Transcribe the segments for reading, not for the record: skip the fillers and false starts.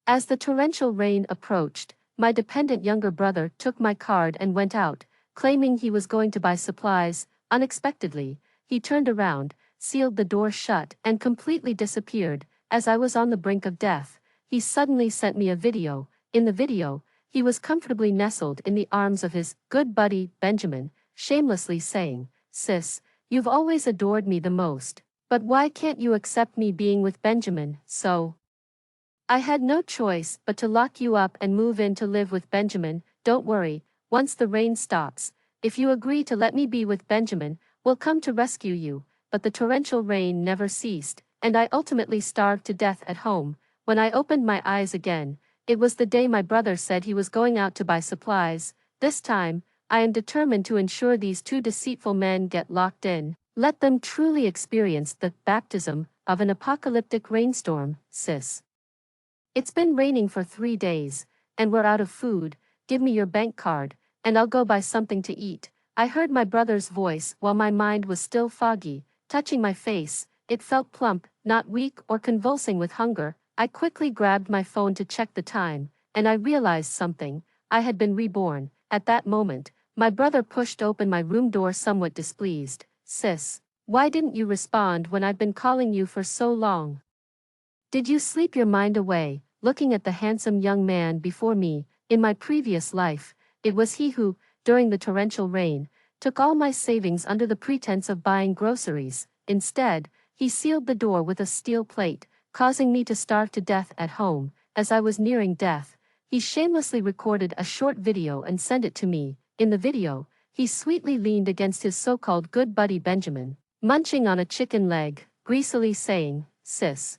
As the torrential rain approached, my dependent younger brother took my card and went out, claiming he was going to buy supplies. Unexpectedly, he turned around, sealed the door shut, and completely disappeared. As I was on the brink of death, he suddenly sent me a video. In the video, he was comfortably nestled in the arms of his good buddy, Benjamin, shamelessly saying, "Sis, you've always adored me the most, but why can't you accept me being with Benjamin?" So I had no choice but to lock you up and move in to live with Benjamin. Don't worry, once the rain stops, if you agree to let me be with Benjamin, we'll come to rescue you. But the torrential rain never ceased, and I ultimately starved to death at home. When I opened my eyes again, it was the day my brother said he was going out to buy supplies. This time, I am determined to ensure these two deceitful men get locked in. Let them truly experience the baptism of an apocalyptic rainstorm, sis. It's been raining for 3 days, and we're out of food. Give me your bank card, and I'll go buy something to eat. I heard my brother's voice while my mind was still foggy, touching my face. It felt plump, not weak or convulsing with hunger. I quickly grabbed my phone to check the time, and I realized something. I had been reborn. At that moment, my brother pushed open my room door somewhat displeased. "Sis, why didn't you respond when I've been calling you for so long? Did you sleep your mind away?" Looking at the handsome young man before me, in my previous life, it was he who, during the torrential rain, took all my savings under the pretense of buying groceries. Instead, he sealed the door with a steel plate, causing me to starve to death at home. As I was nearing death, he shamelessly recorded a short video and sent it to me. In the video, he sweetly leaned against his so-called good buddy Benjamin, munching on a chicken leg, greasily saying, "Sis,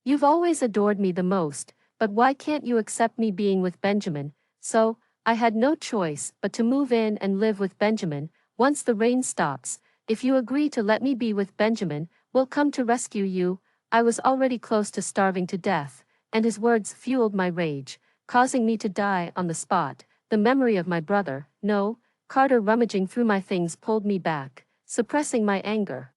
you've always adored me the most, but why can't you accept me being with Benjamin?" So, I had no choice but to move in and live with Benjamin. "Once the rain stops, if you agree to let me be with Benjamin, we'll come to rescue you." I was already close to starving to death, and his words fueled my rage, causing me to die on the spot. The memory of my brother, no, Carter rummaging through my things pulled me back, suppressing my anger.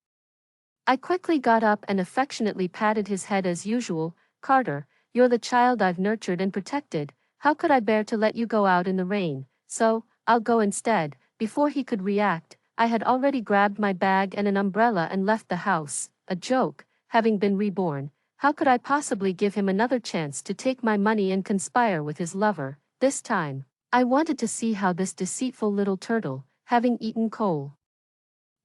I quickly got up and affectionately patted his head as usual. "Carter, you're the child I've nurtured and protected. How could I bear to let you go out in the rain? So, I'll go instead." Before he could react, I had already grabbed my bag and an umbrella and left the house. A joke, having been reborn. How could I possibly give him another chance to take my money and conspire with his lover? This time, I wanted to see how this deceitful little turtle, having eaten coal,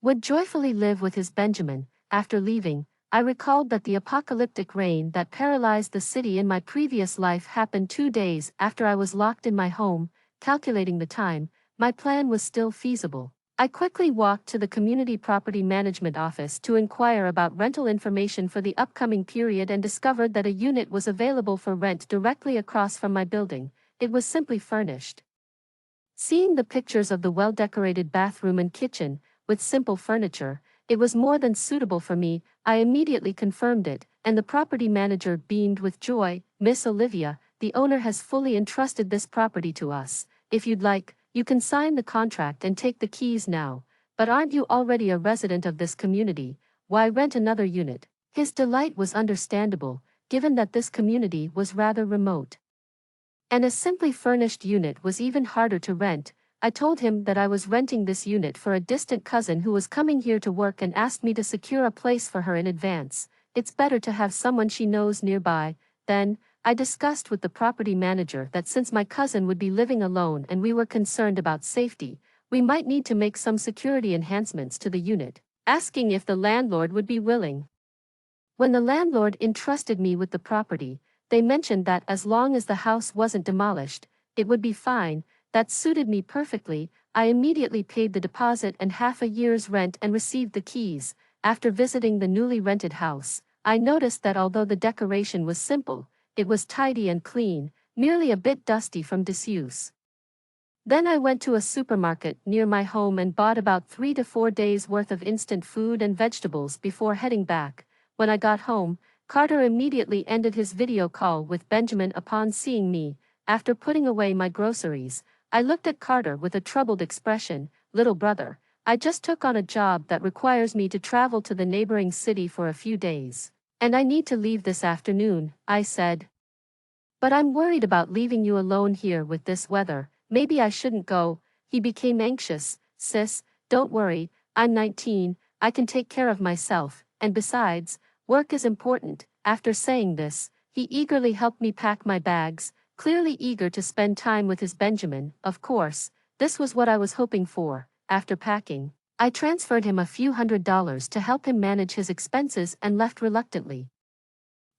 would joyfully live with his Benjamin. After leaving, I recalled that the apocalyptic rain that paralyzed the city in my previous life happened 2 days after I was locked in my home. Calculating the time, my plan was still feasible. I quickly walked to the Community Property Management Office to inquire about rental information for the upcoming period and discovered that a unit was available for rent directly across from my building. It was simply furnished. Seeing the pictures of the well-decorated bathroom and kitchen, with simple furniture, it was more than suitable for me. I immediately confirmed it, and the property manager beamed with joy. "Miss Olivia, the owner has fully entrusted this property to us. If you'd like, you can sign the contract and take the keys now. But aren't you already a resident of this community? Why rent another unit?" His delight was understandable, given that this community was rather remote, and a simply furnished unit was even harder to rent. I told him that I was renting this unit for a distant cousin who was coming here to work and asked me to secure a place for her in advance. It's better to have someone she knows nearby. Then, I discussed with the property manager that since my cousin would be living alone and we were concerned about safety, we might need to make some security enhancements to the unit, asking if the landlord would be willing. When the landlord entrusted me with the property, they mentioned that as long as the house wasn't demolished, it would be fine. That suited me perfectly. I immediately paid the deposit and half a year's rent and received the keys. After visiting the newly rented house, I noticed that although the decoration was simple, it was tidy and clean, merely a bit dusty from disuse. Then I went to a supermarket near my home and bought about 3 to 4 days worth of instant food and vegetables before heading back. When I got home, Carter immediately ended his video call with Benjamin upon seeing me. After putting away my groceries, I looked at Carter with a troubled expression. "Little brother, I just took on a job that requires me to travel to the neighboring city for a few days, and I need to leave this afternoon," I said. But I'm worried about leaving you alone here with this weather. Maybe I shouldn't go. He became anxious. Sis, don't worry, I'm 19, I can take care of myself, and besides, work is important. After saying this, he eagerly helped me pack my bags, clearly eager to spend time with his Benjamin. Of course, this was what I was hoping for. After packing, I transferred him a few $100s to help him manage his expenses and left reluctantly.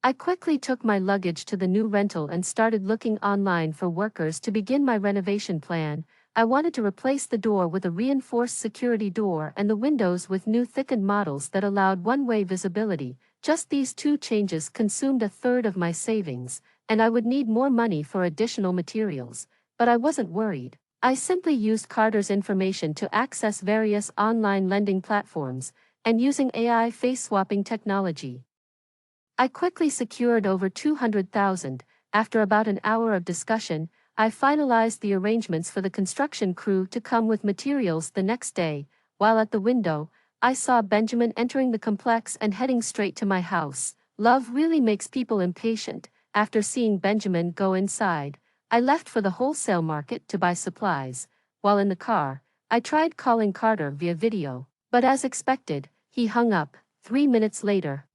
I quickly took my luggage to the new rental and started looking online for workers to begin my renovation plan. I wanted to replace the door with a reinforced security door and the windows with new thickened models that allowed one-way visibility. Just these two changes consumed a third of my savings, and I would need more money for additional materials, but I wasn't worried. I simply used Carter's information to access various online lending platforms, and using AI face-swapping technology, I quickly secured over 200,000. After about an hour of discussion, I finalized the arrangements for the construction crew to come with materials the next day. While at the window, I saw Benjamin entering the complex and heading straight to my house. Love really makes people impatient. After seeing Benjamin go inside, I left for the wholesale market to buy supplies. While in the car, I tried calling Carter via video, but as expected, he hung up. 3 minutes later,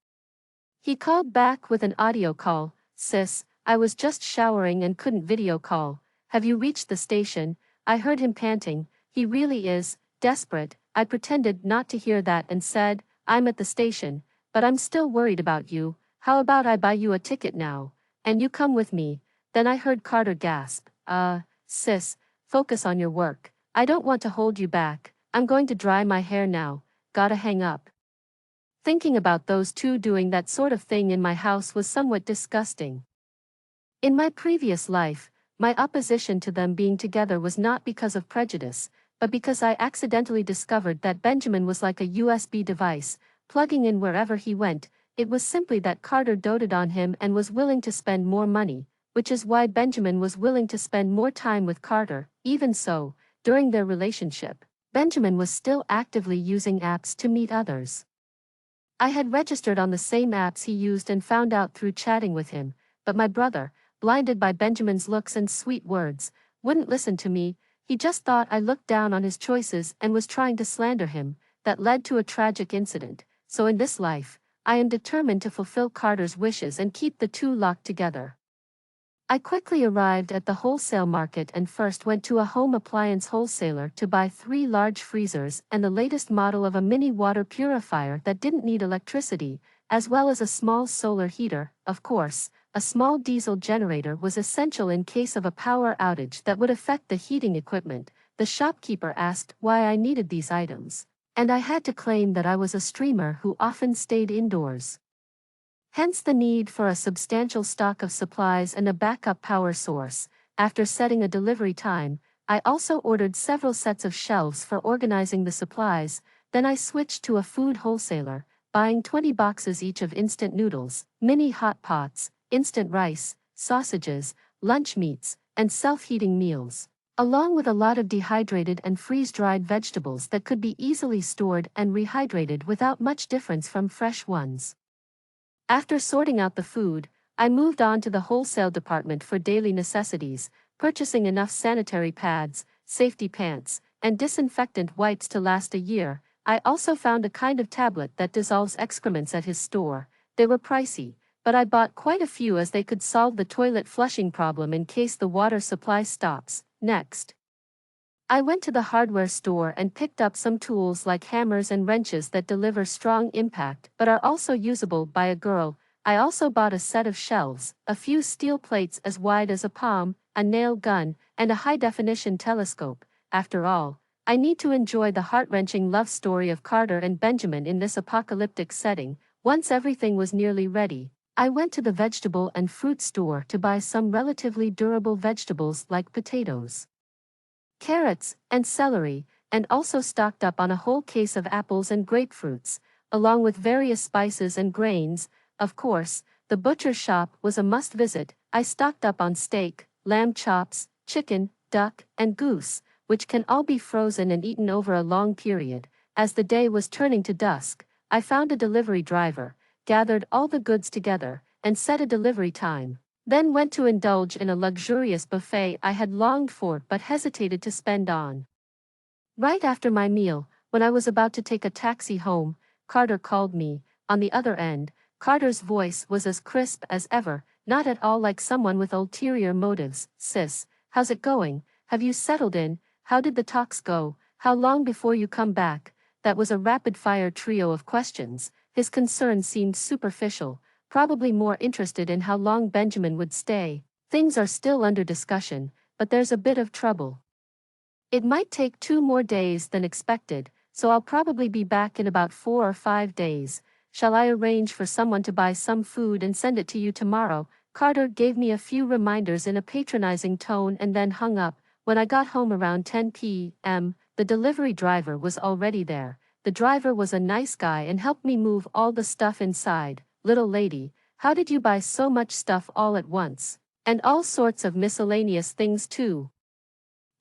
he called back with an audio call. Sis, I was just showering and couldn't video call. Have you reached the station? I heard him panting. He really is desperate. I pretended not to hear that and said, I'm at the station, but I'm still worried about you. How about I buy you a ticket now, and you come with me? Then I heard Carter gasp, sis, focus on your work. I don't want to hold you back. I'm going to dry my hair now. Gotta hang up. Thinking about those two doing that sort of thing in my house was somewhat disgusting. In my previous life, my opposition to them being together was not because of prejudice, but because I accidentally discovered that Benjamin was like a USB device, plugging in wherever he went. It was simply that Carter doted on him and was willing to spend more money, which is why Benjamin was willing to spend more time with Carter. Even so, during their relationship, Benjamin was still actively using apps to meet others. I had registered on the same apps he used and found out through chatting with him, but my brother, blinded by Benjamin's looks and sweet words, wouldn't listen to me. He just thought I looked down on his choices and was trying to slander him. That led to a tragic incident. So in this life, I am determined to fulfill Carter's wishes and keep the two locked together. I quickly arrived at the wholesale market and first went to a home appliance wholesaler to buy 3 large freezers and the latest model of a mini water purifier that didn't need electricity, as well as a small solar heater. Of course, a small diesel generator was essential in case of a power outage that would affect the heating equipment. The shopkeeper asked why I needed these items, and I had to claim that I was a streamer who often stayed indoors. Hence the need for a substantial stock of supplies and a backup power source. After setting a delivery time, I also ordered several sets of shelves for organizing the supplies. Then I switched to a food wholesaler, buying 20 boxes each of instant noodles, mini hot pots, instant rice, sausages, lunch meats, and self-heating meals, along with a lot of dehydrated and freeze-dried vegetables that could be easily stored and rehydrated without much difference from fresh ones. After sorting out the food, I moved on to the wholesale department for daily necessities, purchasing enough sanitary pads, safety pants, and disinfectant wipes to last a year. I also found a kind of tablet that dissolves excrements at his store. They were pricey, but I bought quite a few as they could solve the toilet flushing problem in case the water supply stops. Next, I went to the hardware store and picked up some tools like hammers and wrenches that deliver strong impact but are also usable by a girl. I also bought a set of shelves, a few steel plates as wide as a palm, a nail gun, and a high-definition telescope. After all, I need to enjoy the heart-wrenching love story of Carter and Benjamin in this apocalyptic setting. Once everything was nearly ready, I went to the vegetable and fruit store to buy some relatively durable vegetables like potatoes, carrots, and celery, and also stocked up on a whole case of apples and grapefruits, along with various spices and grains. Of course, the butcher shop was a must-visit. I stocked up on steak, lamb chops, chicken, duck, and goose, which can all be frozen and eaten over a long period. As the day was turning to dusk, I found a delivery driver, gathered all the goods together, and set a delivery time. Then went to indulge in a luxurious buffet I had longed for but hesitated to spend on. Right after my meal, when I was about to take a taxi home, Carter called me. On the other end, Carter's voice was as crisp as ever, not at all like someone with ulterior motives. "Sis, how's it going? Have you settled in? How did the talks go? How long before you come back?" That was a rapid-fire trio of questions. His concern seemed superficial, probably more interested in how long Benjamin would stay. "Things are still under discussion, but there's a bit of trouble. It might take 2 more days than expected, so I'll probably be back in about 4 or 5 days. Shall I arrange for someone to buy some food and send it to you tomorrow?" Carter gave me a few reminders in a patronizing tone and then hung up. When I got home around 10 p.m., the delivery driver was already there. The driver was a nice guy and helped me move all the stuff inside. "Little lady, how did you buy so much stuff all at once? And all sorts of miscellaneous things too."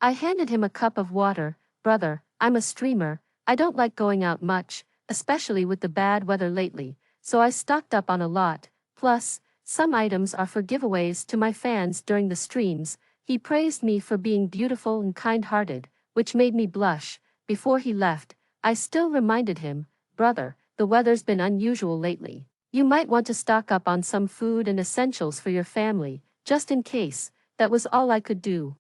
I handed him a cup of water. "Brother, I'm a streamer, I don't like going out much, especially with the bad weather lately, so I stocked up on a lot, plus, some items are for giveaways to my fans during the streams." He praised me for being beautiful and kind-hearted, which made me blush. Before he left, I still reminded him, "Brother, the weather's been unusual lately. You might want to stock up on some food and essentials for your family, just in case." That was all I could do.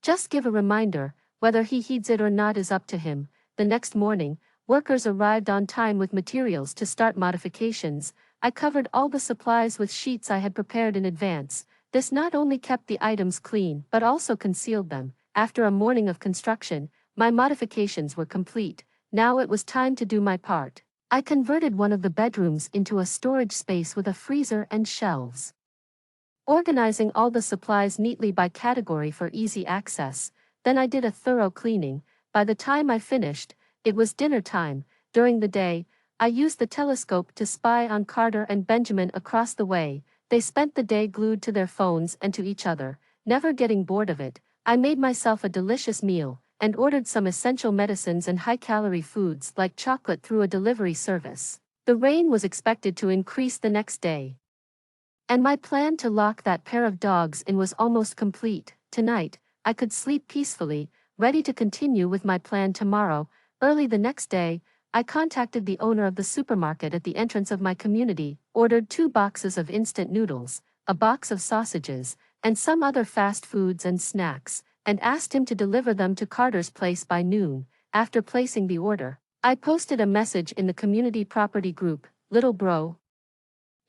Just give a reminder, whether he heeds it or not is up to him. The next morning, workers arrived on time with materials to start modifications. I covered all the supplies with sheets I had prepared in advance. This not only kept the items clean but also concealed them. After a morning of construction, my modifications were complete. Now it was time to do my part. I converted one of the bedrooms into a storage space with a freezer and shelves, organizing all the supplies neatly by category for easy access. Then I did a thorough cleaning. By the time I finished, it was dinner time. During the day, I used the telescope to spy on Carter and Benjamin across the way. They spent the day glued to their phones and to each other, never getting bored of it. I made myself a delicious meal, and ordered some essential medicines and high-calorie foods like chocolate through a delivery service. The rain was expected to increase the next day, and my plan to lock that pair of dogs in was almost complete. Tonight, I could sleep peacefully, ready to continue with my plan tomorrow. Early the next day, I contacted the owner of the supermarket at the entrance of my community, ordered 2 boxes of instant noodles, a box of sausages, and some other fast foods and snacks, and asked him to deliver them to Carter's place by noon. After placing the order, I posted a message in the community property group, "Little bro,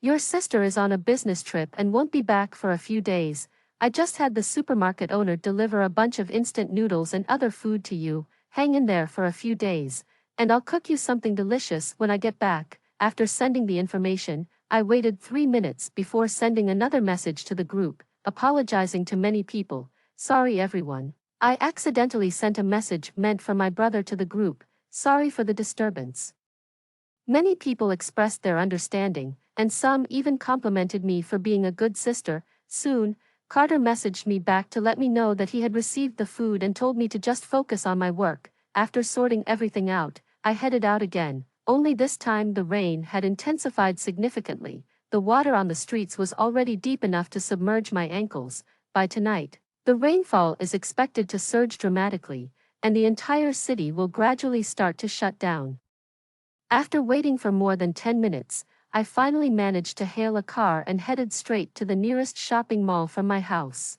your sister is on a business trip and won't be back for a few days. I just had the supermarket owner deliver a bunch of instant noodles and other food to you. Hang in there for a few days, and I'll cook you something delicious when I get back." After sending the information, I waited 3 minutes before sending another message to the group, apologizing to many people. "Sorry everyone. I accidentally sent a message meant for my brother to the group. Sorry for the disturbance." Many people expressed their understanding, and some even complimented me for being a good sister. Soon, Carter messaged me back to let me know that he had received the food and told me to just focus on my work. After sorting everything out, I headed out again, only this time the rain had intensified significantly. The water on the streets was already deep enough to submerge my ankles. By tonight, the rainfall is expected to surge dramatically, and the entire city will gradually start to shut down. After waiting for more than 10 minutes, I finally managed to hail a car and headed straight to the nearest shopping mall from my house.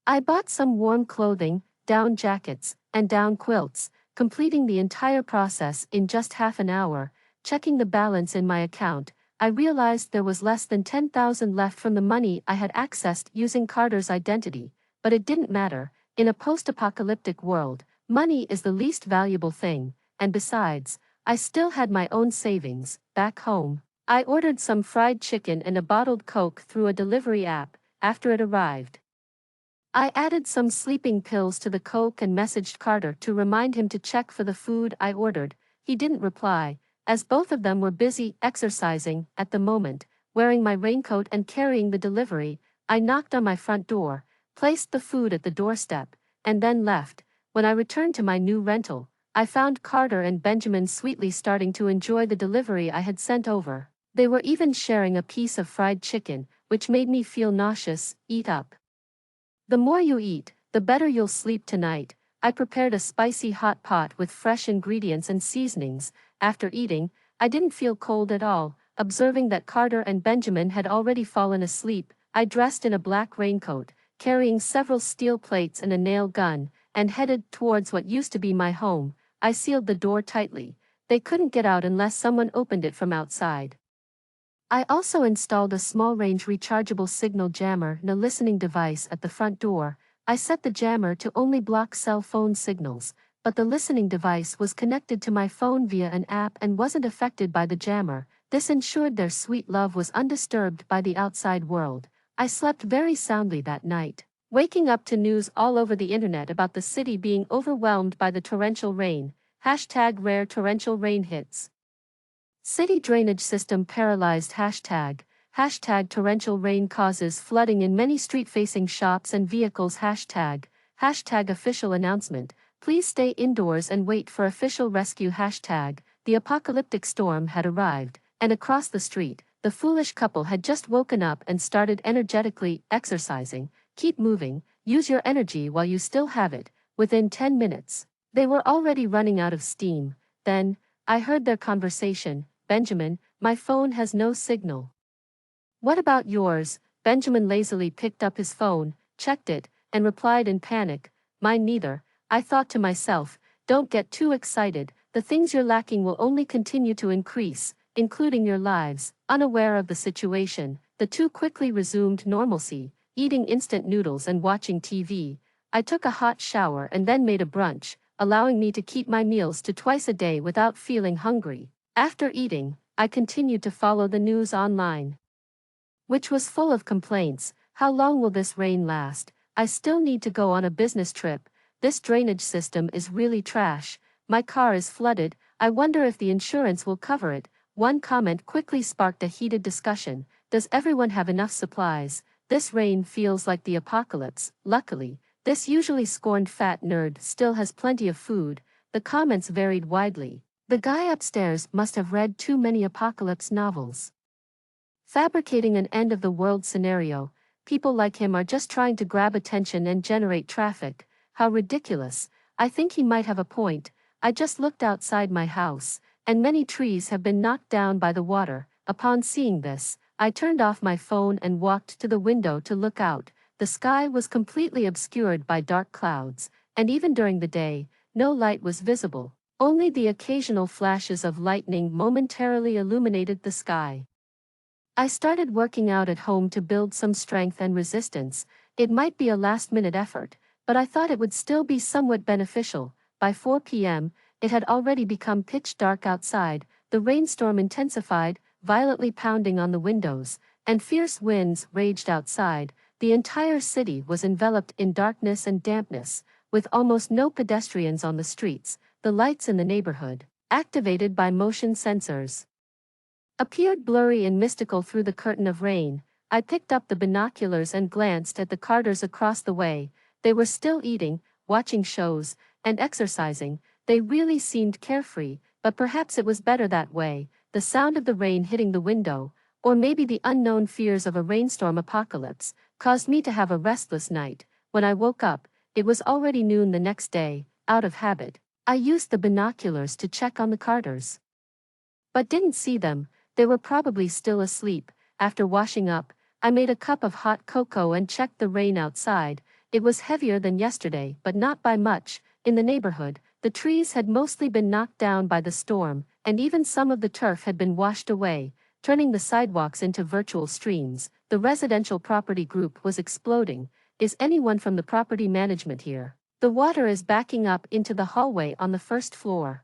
I bought some warm clothing, down jackets, and down quilts, completing the entire process in just half an hour. Checking the balance in my account, I realized there was less than 10,000 left from the money I had accessed using Carter's identity, but it didn't matter. In a post-apocalyptic world, money is the least valuable thing, and besides, I still had my own savings. Back home, I ordered some fried chicken and a bottled Coke through a delivery app. After it arrived, I added some sleeping pills to the Coke and messaged Carter to remind him to check for the food I ordered. He didn't reply, as both of them were busy exercising at the moment. Wearing my raincoat and carrying the delivery, I knocked on my front door, placed the food at the doorstep, and then left. When I returned to my new rental, I found Carter and Benjamin sweetly starting to enjoy the delivery I had sent over. They were even sharing a piece of fried chicken, which made me feel nauseous. Eat up. The more you eat, the better you'll sleep tonight. I prepared a spicy hot pot with fresh ingredients and seasonings. After eating, I didn't feel cold at all. Observing that Carter and Benjamin had already fallen asleep, I dressed in a black raincoat, carrying several steel plates and a nail gun, and headed towards what used to be my home. I sealed the door tightly. They couldn't get out unless someone opened it from outside. I also installed a small-range rechargeable signal jammer and a listening device at the front door. I set the jammer to only block cell phone signals, but the listening device was connected to my phone via an app and wasn't affected by the jammer. This ensured their sweet love was undisturbed by the outside world. I slept very soundly that night, waking up to news all over the internet about the city being overwhelmed by the torrential rain. #rare torrential rain hits. City drainage system paralyzed. Hashtag torrential rain causes flooding in many street-facing shops and vehicles. Hashtag official announcement. Please stay indoors and wait for official rescue. Hashtag the apocalyptic storm had arrived, and across the street, the foolish couple had just woken up and started energetically exercising. Keep moving, use your energy while you still have it. Within 10 minutes, they were already running out of steam. Then, I heard their conversation. Benjamin, my phone has no signal. What about yours? Benjamin lazily picked up his phone, checked it, and replied in panic, mine neither. I thought to myself, don't get too excited, the things you're lacking will only continue to increase, including your lives. Unaware of the situation, the two quickly resumed normalcy, eating instant noodles and watching TV. I took a hot shower and then made a brunch, allowing me to keep my meals to twice a day without feeling hungry. After eating, I continued to follow the news online, which was full of complaints. How long will this rain last? I still need to go on a business trip. This drainage system is really trash. My car is flooded. I wonder if the insurance will cover it. One comment quickly sparked a heated discussion. Does everyone have enough supplies? This rain feels like the apocalypse. Luckily, this usually scorned fat nerd still has plenty of food. The comments varied widely. The guy upstairs must have read too many apocalypse novels, fabricating an end-of-the-world scenario. People like him are just trying to grab attention and generate traffic. How ridiculous. I think he might have a point. I just looked outside my house, and many trees have been knocked down by the water. Upon seeing this, I turned off my phone and walked to the window to look out. The sky was completely obscured by dark clouds, and even during the day, no light was visible. Only the occasional flashes of lightning momentarily illuminated the sky. I started working out at home to build some strength and resistance. It might be a last-minute effort, but I thought it would still be somewhat beneficial. By 4 p.m., it had already become pitch dark outside. The rainstorm intensified, violently pounding on the windows, and fierce winds raged outside. The entire city was enveloped in darkness and dampness, with almost no pedestrians on the streets. The lights in the neighborhood, activated by motion sensors, appeared blurry and mystical through the curtain of rain. I picked up the binoculars and glanced at the Carters across the way. They were still eating, watching shows, and exercising. They really seemed carefree, but perhaps it was better that way. The sound of the rain hitting the window, or maybe the unknown fears of a rainstorm apocalypse, caused me to have a restless night. When I woke up, it was already noon the next day. Out of habit, I used the binoculars to check on the Carters, but didn't see them. They were probably still asleep. After washing up, I made a cup of hot cocoa and checked the rain outside. It was heavier than yesterday, but not by much. In the neighborhood, the trees had mostly been knocked down by the storm, and even some of the turf had been washed away, turning the sidewalks into virtual streams. The residential property group was exploding. Is anyone from the property management here? The water is backing up into the hallway on the first floor.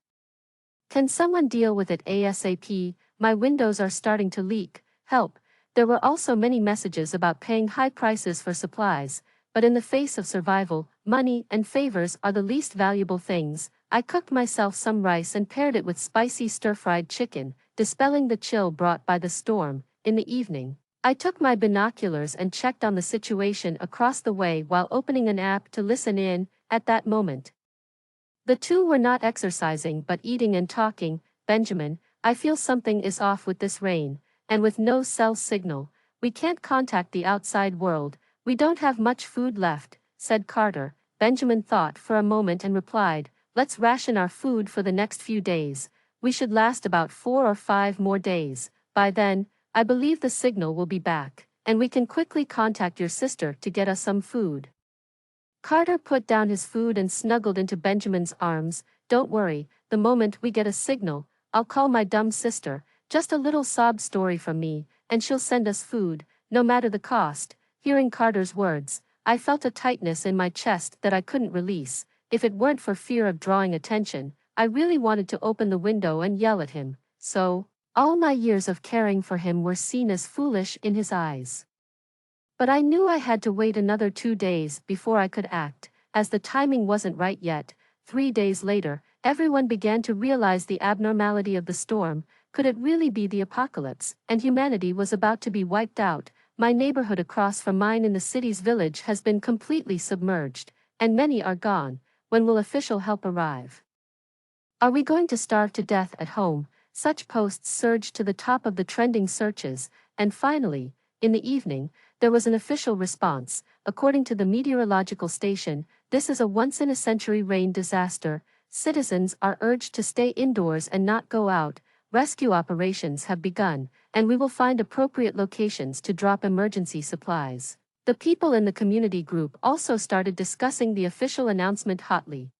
Can someone deal with it ASAP? My windows are starting to leak. Help. There were also many messages about paying high prices for supplies, but in the face of survival, money and favors are the least valuable things. I cooked myself some rice and paired it with spicy stir-fried chicken, dispelling the chill brought by the storm. In the evening, I took my binoculars and checked on the situation across the way while opening an app to listen in. At that moment, the two were not exercising but eating and talking. Benjamin, I feel something is off with this rain. and with no cell signal, we can't contact the outside world. We don't have much food left, said Carter. Benjamin thought for a moment and replied, let's ration our food for the next few days. We should last about 4 or 5 more days. By then, I believe the signal will be back, and we can quickly contact your sister to get us some food. Carter put down his food and snuggled into Benjamin's arms. Don't worry, the moment we get a signal, I'll call my dumb sister, just a little sob story from me, and she'll send us food, no matter the cost. Hearing Carter's words, I felt a tightness in my chest that I couldn't release. If it weren't for fear of drawing attention, I really wanted to open the window and yell at him. So, all my years of caring for him were seen as foolish in his eyes. But I knew I had to wait another 2 days before I could act, as the timing wasn't right yet. 3 days later, everyone began to realize the abnormality of the storm. Could it really be the apocalypse, and humanity was about to be wiped out? My neighborhood across from mine in the city's village has been completely submerged, and many are gone. When will official help arrive? Are we going to starve to death at home? Such posts surged to the top of the trending searches, and finally, in the evening, there was an official response. According to the meteorological station, this is a once-in-a-century rain disaster. Citizens are urged to stay indoors and not go out. Rescue operations have begun, and we will find appropriate locations to drop emergency supplies. The people in the community group also started discussing the official announcement hotly.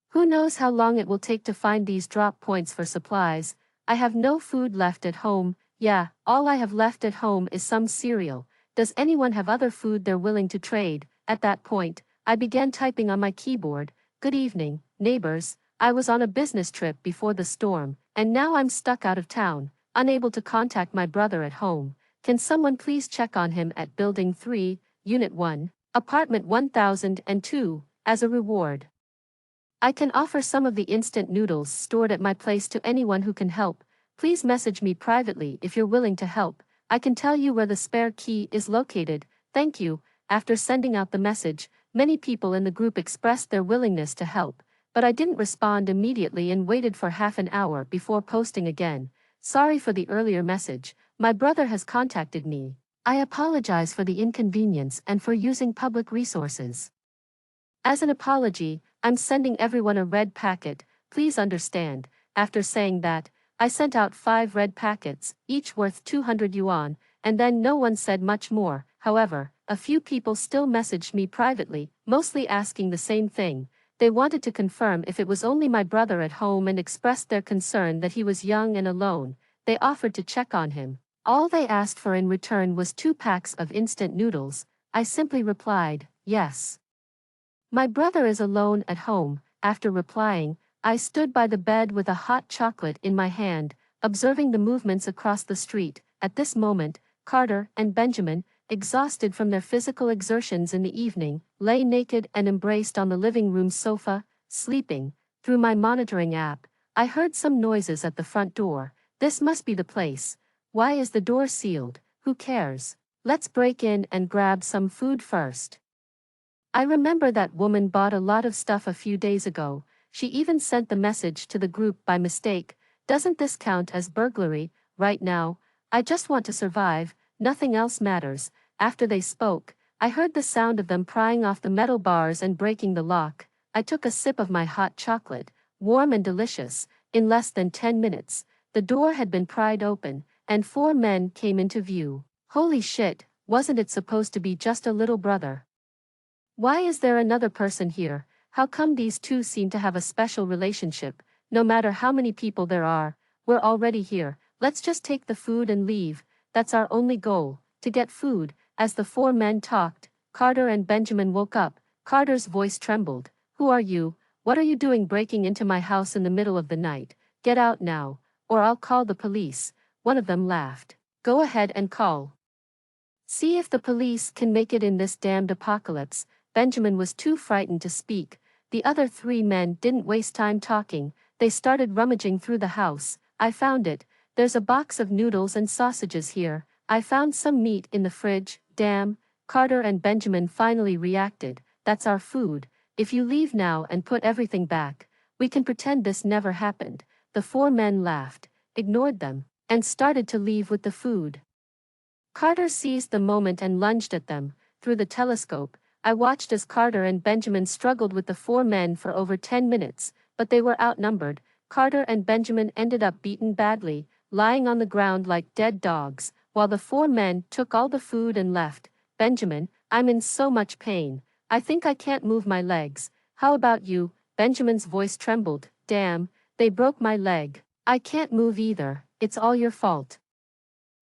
Who knows how long it will take to find these drop points for supplies? I have no food left at home. Yeah, all I have left at home is some cereal. Does anyone have other food they're willing to trade? At that point, I began typing on my keyboard. Good evening, neighbors. I was on a business trip before the storm, and now I'm stuck out of town, unable to contact my brother at home. Can someone please check on him at Building 3, Unit 1, Apartment 1002, as a reward? I can offer some of the instant noodles stored at my place to anyone who can help. Please message me privately if you're willing to help. I can tell you where the spare key is located. Thank you. After sending out the message, many people in the group expressed their willingness to help, but I didn't respond immediately and waited for half an hour before posting again. Sorry for the earlier message. My brother has contacted me. I apologize for the inconvenience and for using public resources. As an apology, I'm sending everyone a red packet. Please understand. After saying that, I sent out 5 red packets, each worth 200 yuan, and then no one said much more. However, a few people still messaged me privately, mostly asking the same thing. They wanted to confirm if it was only my brother at home and expressed their concern that he was young and alone. They offered to check on him. All they asked for in return was 2 packs of instant noodles. I simply replied, yes. My brother is alone at home. After replying, I stood by the bed with a hot chocolate in my hand, observing the movements across the street. At this moment, Carter and Benjamin, exhausted from their physical exertions in the evening, lay naked and embraced on the living room sofa, sleeping. Through my monitoring app, I heard some noises at the front door. This must be the place. Why is the door sealed? Who cares? Let's break in and grab some food first. I remember that woman bought a lot of stuff a few days ago. She even sent the message to the group by mistake. Doesn't this count as burglary? Right now, I just want to survive, nothing else matters. After they spoke, I heard the sound of them prying off the metal bars and breaking the lock. I took a sip of my hot chocolate, warm and delicious. In less than 10 minutes, the door had been pried open, and 4 men came into view. Holy shit, wasn't it supposed to be just a little brother? Why is there another person here? How come these two seem to have a special relationship? No matter how many people there are, we're already here. Let's just take the food and leave. That's our only goal, to get food. As the 4 men talked, Carter and Benjamin woke up. Carter's voice trembled. Who are you? What are you doing breaking into my house in the middle of the night? Get out now, or I'll call the police. One of them laughed. Go ahead and call. See if the police can make it in this damned apocalypse. Benjamin was too frightened to speak. The other 3 men didn't waste time talking. They started rummaging through the house. I found it. There's a box of noodles and sausages here. I found some meat in the fridge. Damn. Carter and Benjamin finally reacted. That's our food. If you leave now and put everything back, we can pretend this never happened. The 4 men laughed, ignored them. and started to leave with the food. Carter seized the moment and lunged at them. Through the telescope, I watched as Carter and Benjamin struggled with the four men for over 10 minutes, but they were outnumbered. Carter and Benjamin ended up beaten badly, lying on the ground like dead dogs, while the four men took all the food and left. Benjamin, I'm in so much pain. I think I can't move my legs. How about you? Benjamin's voice trembled. Damn, they broke my leg. I can't move either. It's all your fault.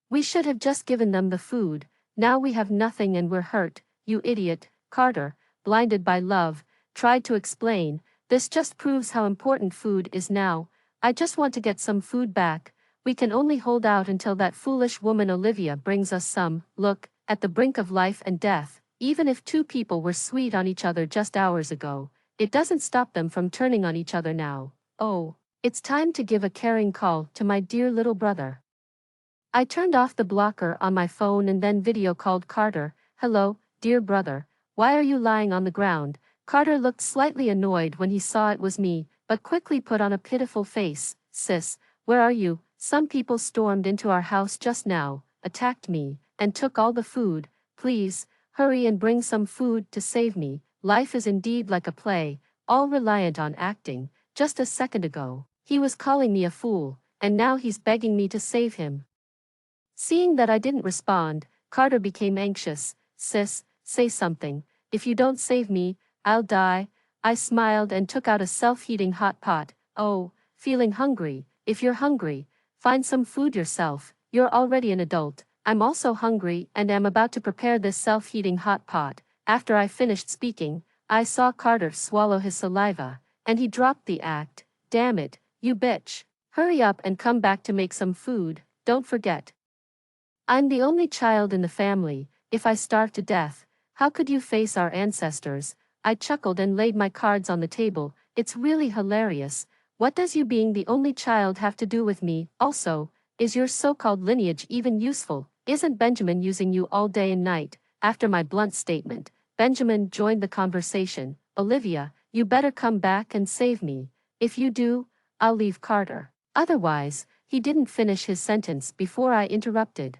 We should have just given them the food. Now we have nothing and we're hurt. You idiot. Carter, blinded by love, tried to explain. This just proves how important food is now. I just want to get some food back. We can only hold out until that foolish woman Olivia brings us some. Look, at the brink of life and death, even if two people were sweet on each other just hours ago, it doesn't stop them from turning on each other now. Oh, it's time to give a caring call to my dear little brother. I turned off the blocker on my phone and then video called Carter. Hello, dear brother. Why are you lying on the ground? Carter looked slightly annoyed when he saw it was me, but quickly put on a pitiful face. Sis, where are you? Some people stormed into our house just now, attacked me, and took all the food. Please, hurry and bring some food to save me. Life is indeed like a play, all reliant on acting. Just a second ago, he was calling me a fool, and now he's begging me to save him. Seeing that I didn't respond, Carter became anxious. Sis, say something. If you don't save me, I'll die. I smiled and took out a self-heating hot pot. Oh, feeling hungry. If you're hungry, find some food yourself. You're already an adult. I'm also hungry and am about to prepare this self-heating hot pot. After I finished speaking, I saw Carter swallow his saliva, and he dropped the act. Damn it, you bitch. Hurry up and come back to make some food, don't forget. I'm the only child in the family. If I starve to death, how could you face our ancestors? I chuckled and laid my cards on the table. It's really hilarious. What does you being the only child have to do with me? Also, is your so-called lineage even useful? Isn't Benjamin using you all day and night? After my blunt statement, Benjamin joined the conversation. Olivia, you better come back and save me. If you do, I'll leave Carter. Otherwise, he didn't finish his sentence before I interrupted.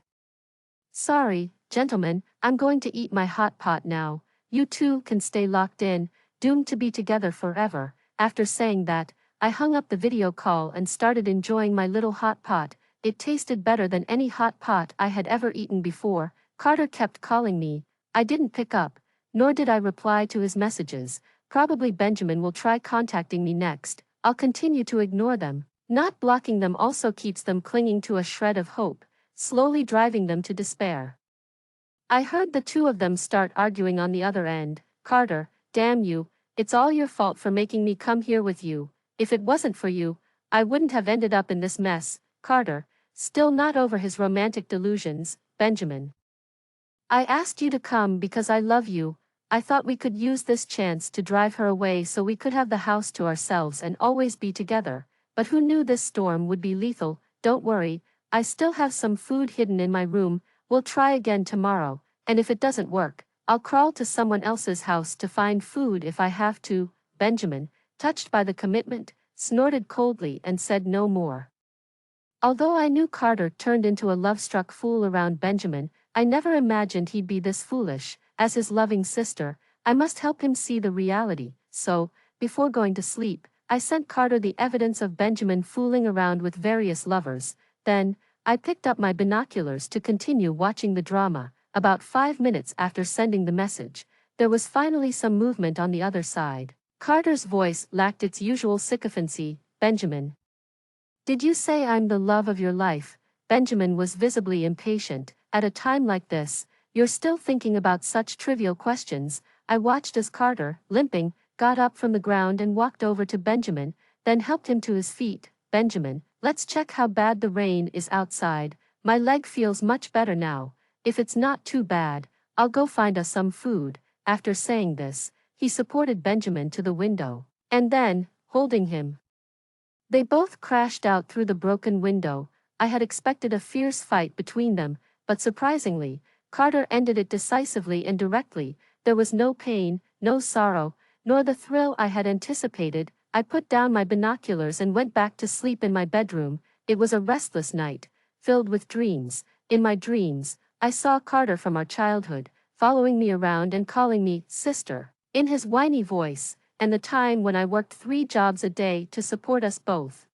Sorry, gentlemen, I'm going to eat my hot pot now. You two can stay locked in, doomed to be together forever. After saying that, I hung up the video call and started enjoying my little hot pot. It tasted better than any hot pot I had ever eaten before. Carter kept calling me. I didn't pick up, nor did I reply to his messages. Probably Benjamin will try contacting me next. I'll continue to ignore them. Not blocking them also keeps them clinging to a shred of hope, slowly driving them to despair. I heard the two of them start arguing on the other end. Carter, damn you, it's all your fault for making me come here with you. If it wasn't for you, I wouldn't have ended up in this mess. Carter, still not over his romantic delusions. Benjamin, I asked you to come because I love you. I thought we could use this chance to drive her away so we could have the house to ourselves and always be together. But who knew this storm would be lethal? Don't worry, I still have some food hidden in my room. We'll try again tomorrow, and if it doesn't work, I'll crawl to someone else's house to find food if I have to. Benjamin, touched by the commitment, snorted coldly and said no more. Although I knew Carter turned into a love-struck fool around Benjamin, I never imagined he'd be this foolish. As his loving sister, I must help him see the reality. So, before going to sleep, I sent Carter the evidence of Benjamin fooling around with various lovers. Then, I picked up my binoculars to continue watching the drama. About 5 minutes after sending the message, there was finally some movement on the other side. Carter's voice lacked its usual sycophancy. Benjamin, did you say I'm the love of your life? Benjamin was visibly impatient. At a time like this, you're still thinking about such trivial questions. I watched as Carter, limping, got up from the ground and walked over to Benjamin, then helped him to his feet. Benjamin, let's check how bad the rain is outside. My leg feels much better now. If it's not too bad, I'll go find us some food. After saying this, he supported Benjamin to the window, and then, holding him, they both crashed out through the broken window. I had expected a fierce fight between them, but surprisingly, Carter ended it decisively and directly. There was no pain, no sorrow, nor the thrill I had anticipated. I put down my binoculars and went back to sleep in my bedroom. It was a restless night, filled with dreams. In my dreams, I saw Carter from our childhood, following me around and calling me sister, in his whiny voice, and the time when I worked 3 jobs a day to support us both.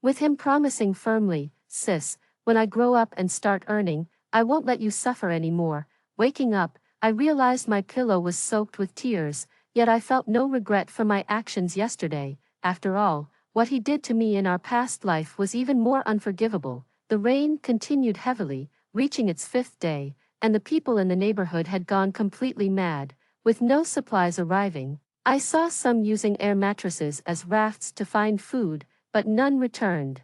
With him promising firmly, sis, when I grow up and start earning, I won't let you suffer anymore. Waking up, I realized my pillow was soaked with tears, yet I felt no regret for my actions yesterday. After all, what he did to me in our past life was even more unforgivable. The rain continued heavily, reaching its 5th day, and the people in the neighborhood had gone completely mad. With no supplies arriving, I saw some using air mattresses as rafts to find food, but none returned.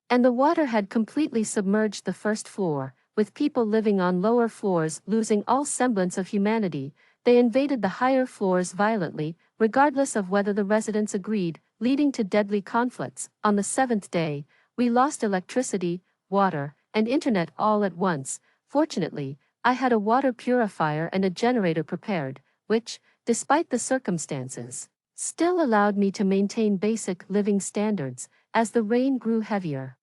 And the water had completely submerged the first floor, with people living on lower floors losing all semblance of humanity. They invaded the higher floors violently, regardless of whether the residents agreed, leading to deadly conflicts. On the 7th day, we lost electricity, water, and internet all at once. Fortunately, I had a water purifier and a generator prepared, which, despite the circumstances, still allowed me to maintain basic living standards. As the rain grew heavier,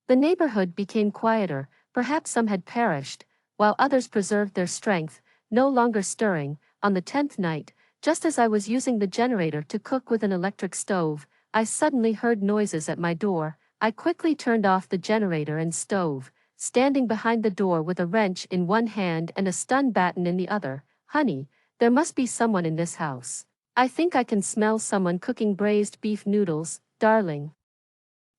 the neighborhood became quieter. Perhaps some had perished, while others preserved their strength, no longer stirring. On the 10th night, just as I was using the generator to cook with an electric stove, I suddenly heard noises at my door. I quickly turned off the generator and stove, standing behind the door with a wrench in one hand and a stun baton in the other. Honey, there must be someone in this house. I think I can smell someone cooking braised beef noodles, darling.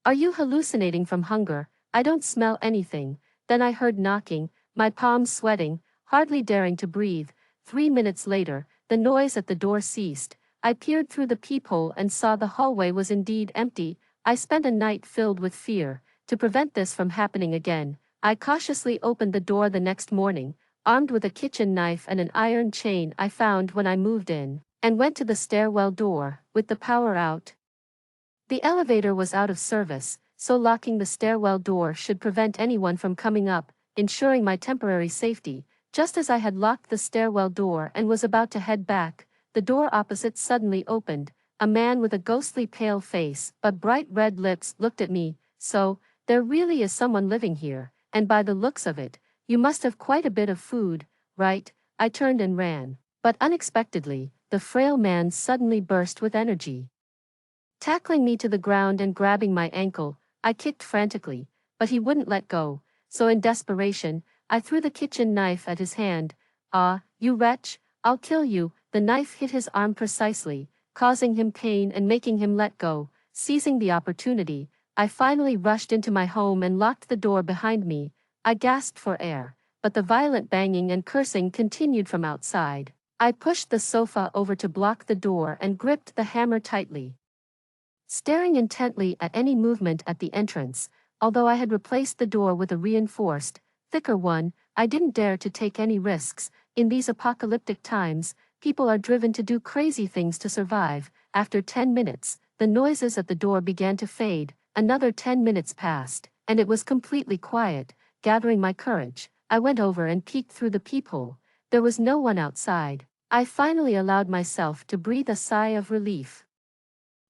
Are you hallucinating from hunger? I don't smell anything. Then I heard knocking, my palms sweating, hardly daring to breathe. 3 minutes later, the noise at the door ceased. I peered through the peephole and saw the hallway was indeed empty. I spent a night filled with fear. To prevent this from happening again, I cautiously opened the door the next morning, armed with a kitchen knife and an iron chain I found when I moved in, and went to the stairwell door. With the power out, the elevator was out of service, so locking the stairwell door should prevent anyone from coming up, ensuring my temporary safety. Just as I had locked the stairwell door and was about to head back, the door opposite suddenly opened. A man with a ghostly pale face but bright red lips looked at me. So, there really is someone living here, and by the looks of it, you must have quite a bit of food, right? I turned and ran, but unexpectedly, the frail man suddenly burst with energy. Tackling me to the ground and grabbing my ankle, I kicked frantically, but he wouldn't let go, so in desperation, I threw the kitchen knife at his hand. Ah, you wretch, I'll kill you. The knife hit his arm precisely, causing him pain and making him let go. Seizing the opportunity, I finally rushed into my home and locked the door behind me. I gasped for air, but the violent banging and cursing continued from outside. I pushed the sofa over to block the door and gripped the hammer tightly, staring intently at any movement at the entrance. Although I had replaced the door with a reinforced, thicker one, I didn't dare to take any risks. In these apocalyptic times, people are driven to do crazy things to survive. After 10 minutes, the noises at the door began to fade. Another 10 minutes passed, and it was completely quiet. Gathering my courage, I went over and peeked through the peephole. There was no one outside. I finally allowed myself to breathe a sigh of relief.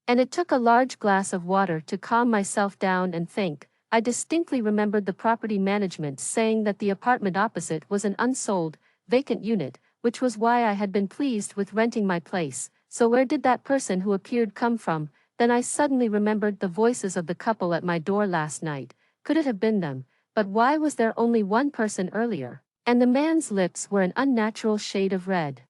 And it took a large glass of water to calm myself down and think. I distinctly remembered the property management saying that the apartment opposite was an unsold, vacant unit, which was why I had been pleased with renting my place. So where did that person who appeared come from? Then I suddenly remembered the voices of the couple at my door last night. Could it have been them? But why was there only one person earlier? And the man's lips were an unnatural shade of red.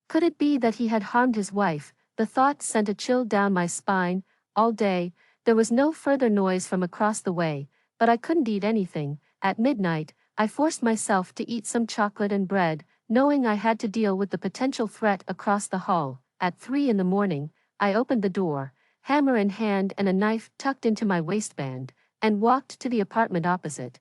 Could it be that he had harmed his wife? The thought sent a chill down my spine. All day, there was no further noise from across the way, but I couldn't eat anything. At midnight, I forced myself to eat some chocolate and bread, knowing I had to deal with the potential threat across the hall. At 3 in the morning, I opened the door, hammer in hand and a knife tucked into my waistband, and walked to the apartment opposite.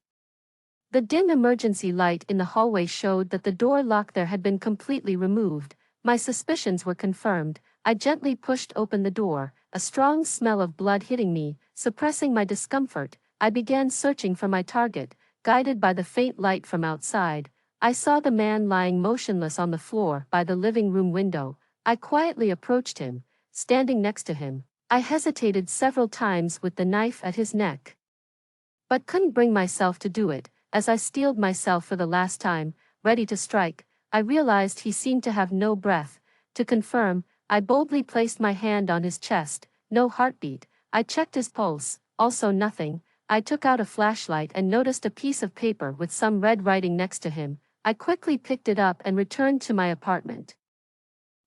The dim emergency light in the hallway showed that the door lock there had been completely removed. My suspicions were confirmed. I gently pushed open the door, a strong smell of blood hitting me, suppressing my discomfort. I began searching for my target, guided by the faint light from outside. I saw the man lying motionless on the floor by the living room window. I quietly approached him, standing next to him. I hesitated several times with the knife at his neck. but couldn't bring myself to do it. As I steeled myself for the last time, ready to strike, I realized he seemed to have no breath. To confirm, I boldly placed my hand on his chest. No heartbeat. I checked his pulse, also nothing. I took out a flashlight and noticed a piece of paper with some red writing next to him. I quickly picked it up and returned to my apartment.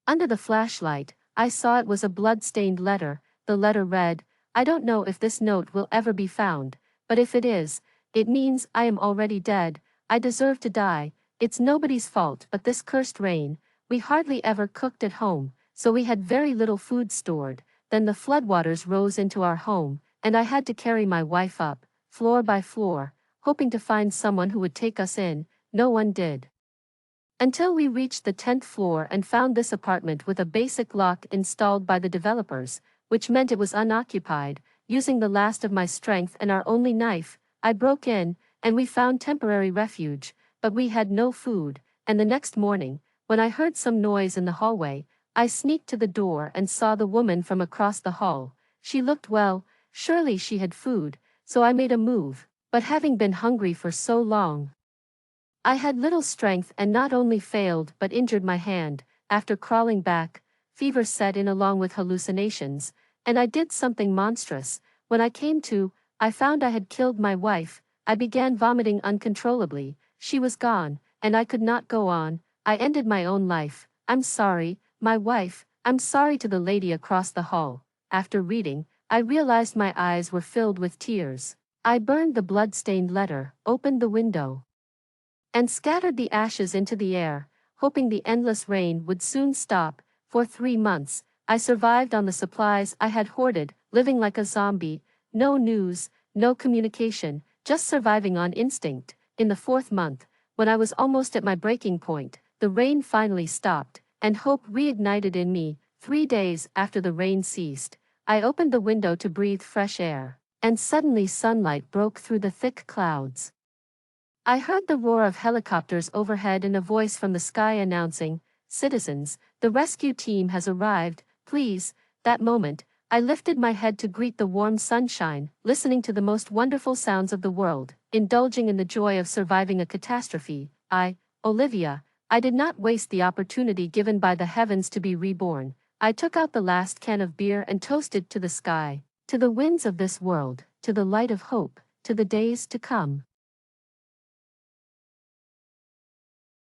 Under the flashlight, I saw it was a blood-stained letter. The letter read, "I don't know if this note will ever be found, but if it is, it means I am already dead. I deserve to die. It's nobody's fault but this cursed rain. We hardly ever cooked at home, so we had very little food stored. Then the floodwaters rose into our home, and I had to carry my wife up, floor by floor, hoping to find someone who would take us in. No one did. Until we reached the 10th floor and found this apartment with a basic lock installed by the developers, which meant it was unoccupied. Using the last of my strength and our only knife, I broke in, and we found temporary refuge, but we had no food, and the next morning, when I heard some noise in the hallway, I sneaked to the door and saw the woman from across the hall. She looked well, surely she had food, so I made a move, but having been hungry for so long, I had little strength and not only failed but injured my hand. After crawling back, fever set in along with hallucinations, and I did something monstrous. When I came to, I found I had killed my wife. I began vomiting uncontrollably. She was gone, and I could not go on. I ended my own life. I'm sorry, my wife. I'm sorry to the lady across the hall. After reading, I realized my eyes were filled with tears. I burned the blood-stained letter, opened the window, and scattered the ashes into the air, hoping the endless rain would soon stop. For 3 months, I survived on the supplies I had hoarded, living like a zombie, no news, no communication, just surviving on instinct. In the 4th month, when I was almost at my breaking point, the rain finally stopped, and hope reignited in me. 3 days after the rain ceased, I opened the window to breathe fresh air, and suddenly sunlight broke through the thick clouds. I heard the roar of helicopters overhead and a voice from the sky announcing, "Citizens, the rescue team has arrived, please." That moment, I lifted my head to greet the warm sunshine, listening to the most wonderful sounds of the world, indulging in the joy of surviving a catastrophe. Olivia, I did not waste the opportunity given by the heavens to be reborn. I took out the last can of beer and toasted to the sky, to the winds of this world, to the light of hope, to the days to come.